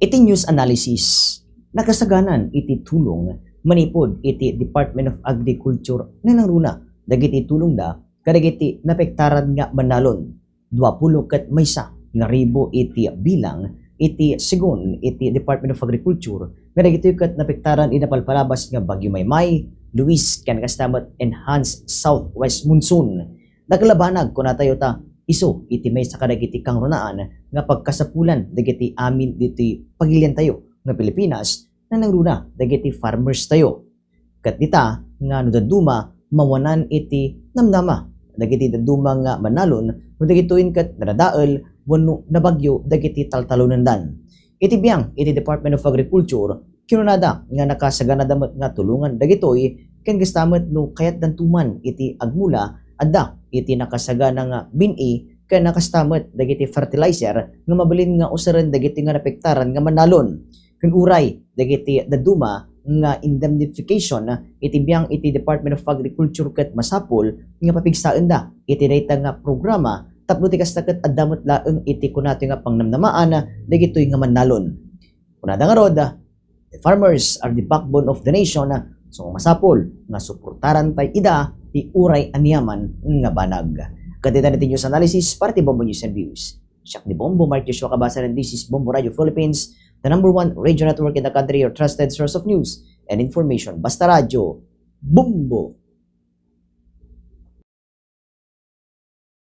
Iti news analysis, nakasaganan iti tulong manipod iti Department of Agriculture na nangruna dagiti tulong da kadagiti napektaran nga banalon 20 ket maysa nga ribo iti bilang iti sigon iti Department of Agriculture kadagiti ket napektaran inapalpalabas nga Bagyo Maymay, Luis ken kastamat enhanced southwest monsoon. Naglabanag kun tayo ta iso iti may sa kadagiti kang runaan nga pagkasapulan dagiti amin diti pagilian tayo nga Pilipinas na nangruna dagiti farmers tayo. Kat dita nga no daduma mawanan iti namnama dagiti daduma nga manalon no dagitoin kat nadadael wenno nabagyo dagiti taltalunendan. Iti biyang iti Department of Agriculture kinunada nga nakasagana damet nga tulungan dagitoy ken gastamet no kayat dantuman iti agmula adda iti nakasagana nga bini ken nakastamet dagiti fertilizer nga mabalin nga usaran dagiti nga napektaran nga manalon ken uray dagiti daduma nga indemnification iti biyang iti Department of Agriculture ket masapol nga papigsaen da iti dayta nga programa tapno ti kasta ket addamot laeng iti kunato nga pangnamnamaan dagitoy nga manalon. Kunada nga rod, the farmers are the backbone of the nation so masapol nga suportaran tay ida ti uray aniyaman nga banag. Kadita natin news analysis para ti Bombo News and Views. Siak ni Bombo Mark Joshua Kabasa and this is Bombo Radio Philippines, the #1 radio network in the country, your trusted source of news and information. Basta Radio, Bombo!